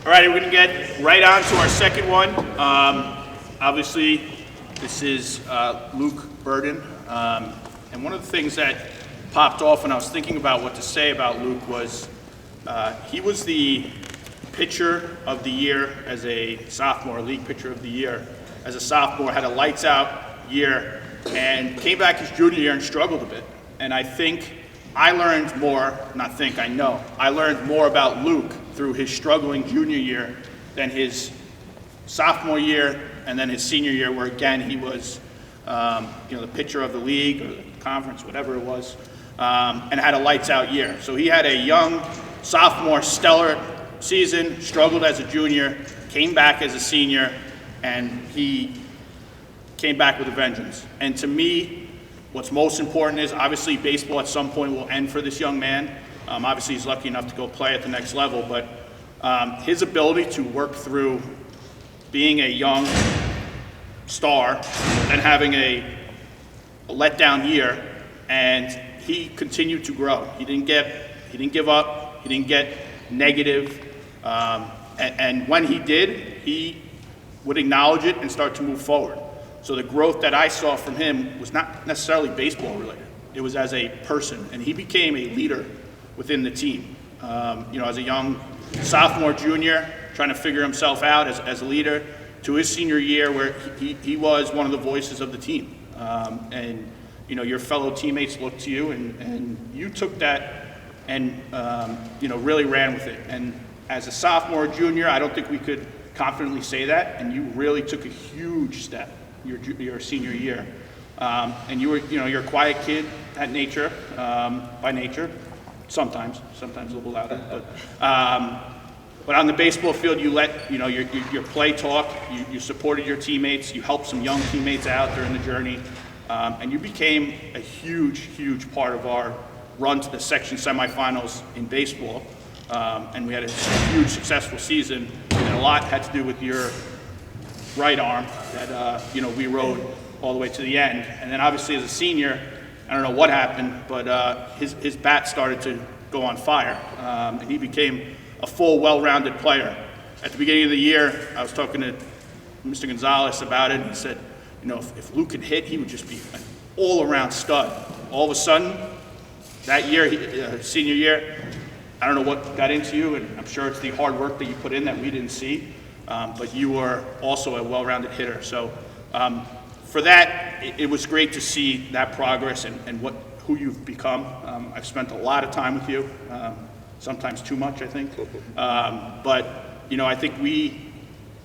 All right, we're going to get right on to our second one. Obviously, this is Luke Burden. And one of the things that popped off when I was thinking about what to say about Luke was he was the pitcher of the year as a sophomore, league pitcher of the year as a sophomore, had a lights out year, and came back his junior year and struggled a bit. And I think I learned more, I know, I learned more about Luke through his struggling junior year than his sophomore year and then his senior year, where again he was the pitcher of the league or the conference, whatever it was, and had a lights out year. So he had a young sophomore stellar season, struggled as a junior, came back as a senior, and he came back with a vengeance. And to me, what's most important is obviously baseball at some point will end for this young man. Obviously he's lucky enough to go play at the next level, but his ability to work through being a young star and having a letdown year, and he continued to grow. He didn't give up, he didn't get negative, and when he did, he would acknowledge it and start to move forward. So the growth that I saw from him was not necessarily baseball related. It was as a person, and he became a leader within the team. As a young sophomore, junior, trying to figure himself out as a leader, to his senior year where he was one of the voices of the team. And your fellow teammates looked to you, and you took that and really ran with it. And as a sophomore, junior, I don't think we could confidently say that, and you really took a huge step your senior year. And you were, you're a quiet kid at nature, by nature, sometimes a little louder, but on the baseball field, you let your play talk. You supported your teammates. You helped some young teammates out during the journey, and you became a huge part of our run to the section semifinals in baseball. And we had a huge successful season, and a lot had to do with your right arm that we rode all the way to the end. And then obviously as a senior, I don't know what happened, but his bat started to go on fire, and he became a full, well-rounded player. At the beginning of the year, I was talking to Mr. Gonzalez about it, and he said, if Luke could hit, he would just be an all-around stud. All of a sudden, that year, senior year, I don't know what got into you, and I'm sure it's the hard work that you put in that we didn't see, but you were also a well-rounded hitter. So for that, it was great to see that progress and who you've become. I've spent a lot of time with you, sometimes too much, I think. But I think we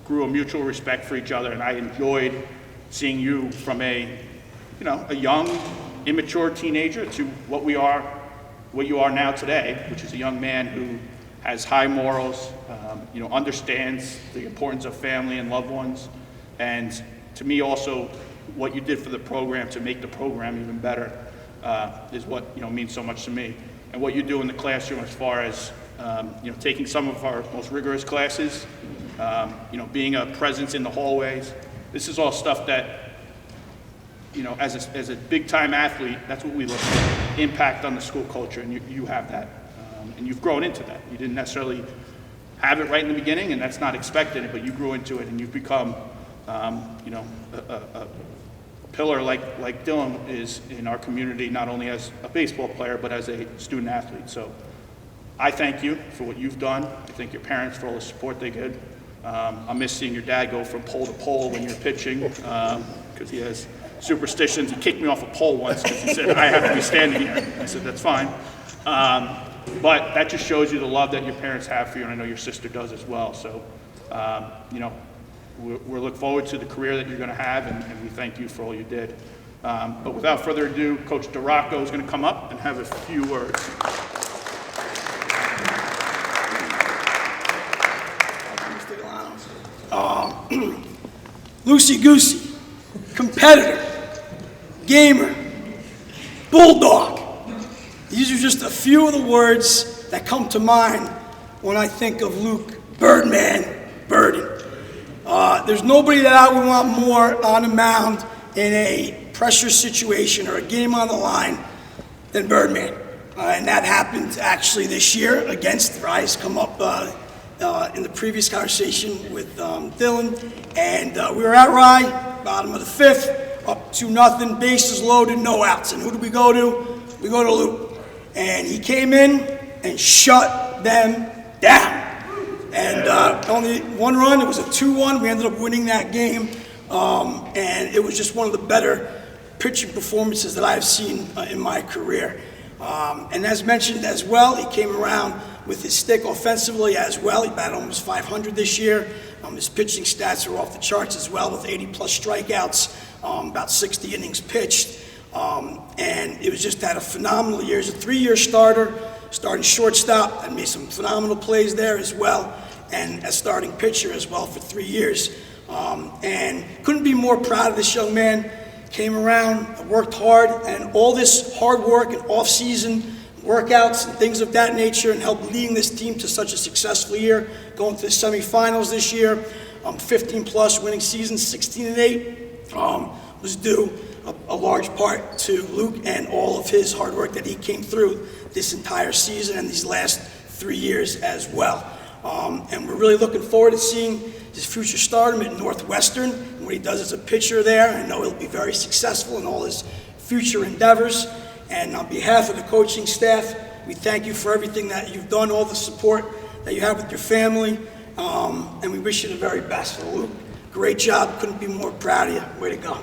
grew a mutual respect for each other, and I enjoyed seeing you from a young, immature teenager to what you are now today, which is a young man who has high morals, understands the importance of family and loved ones, and to me also what you did for the program to make the program even better is what means so much to me. And what you do in the classroom as far as taking some of our most rigorous classes, being a presence in the hallways. This is all stuff that as a big time athlete, that's what we look for, impact on the school culture, and you have that, and you've grown into that. You didn't necessarily have it right in the beginning, and that's not expected, but you grew into it, and you've become a pillar like Dylan is in our community, not only as a baseball player, but as a student athlete. So I thank you for what you've done. I thank your parents for all the support they did. I miss seeing your dad go from pole to pole when you're pitching, because he has superstitions. He kicked me off a pole once because he said, I have to be standing here. I said, that's fine. But that just shows you the love that your parents have for you, and I know your sister does as well. So, we look forward to the career that you're going to have, and we thank you for all you did. But without further ado, Coach DeRocco is going to come up and have a few words. Loosey-goosey, competitor, gamer, bulldog. These are just a few of the words that come to mind when I think of Luke Birdman Burden. There's nobody that I would want more on the mound in a pressure situation or a game on the line than Birdman. And that happened actually this year against Rise, come up in the previous conversation with Dylan, and we were at Rye, bottom of the 5th, up 2-0, bases loaded, no outs. And who do we go to? We go to Luke. And he came in and shut them down. And only one run, it was a 2-1. We ended up winning that game. And it was just one of the better pitching performances that I've seen in my career. And as mentioned as well, he came around with his stick offensively as well. He batted almost 500 this year. His pitching stats are off the charts as well, with 80-plus strikeouts, about 60 innings pitched. And it was just had a phenomenal year. He's a 3-year starter, starting shortstop, and made some phenomenal plays there as well, and as starting pitcher as well for 3 years. And couldn't be more proud of this young man. Came around, worked hard, and all this hard work and off-season workouts and things of that nature, and helped leading this team to such a successful year, going to the semifinals this year, 15-plus winning season, 16-8, was due a large part to Luke and all of his hard work that he came through this entire season and these last 3 years as well. And we're really looking forward to seeing his future stardom at Northwestern and what he does as a pitcher there. I know he'll be very successful in all his future endeavors. And on behalf of the coaching staff, we thank you for everything that you've done, all the support that you have with your family, and we wish you the very best. So, Luke, great job. Couldn't be more proud of you. Way to go.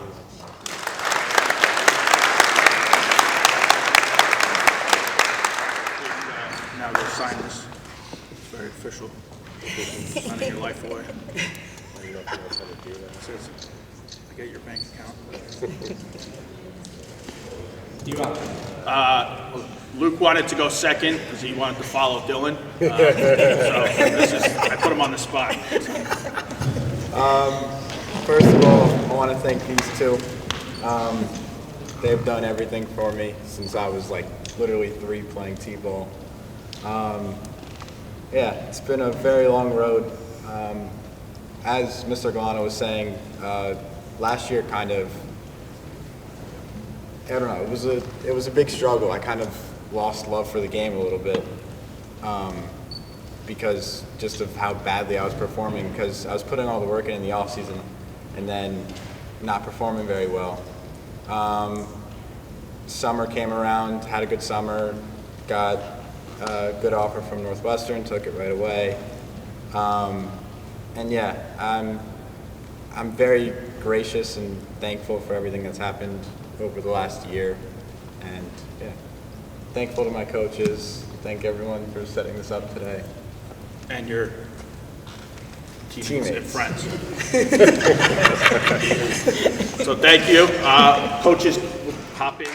Now we'll sign this. It's very official. Signing your life away. I get your bank account. Luke wanted to go second because he wanted to follow Dylan. I put him on the spot. First of all, I want to thank these two. They've done everything for me since I was like literally 3 playing t-ball. Yeah, it's been a very long road. As Mr. Galano was saying, last year kind of, I don't know, it was a big struggle. I kind of lost love for the game a little bit because just of how badly I was performing, because I was putting all the work in the off season and then not performing very well. Summer came around, had a good summer, got a good offer from Northwestern, took it right away. And yeah, I'm very gracious and thankful for everything that's happened over the last year, and yeah, thankful to my coaches. Thank everyone for setting this up today. And your teammates and friends. So thank you. Coaches, hop in.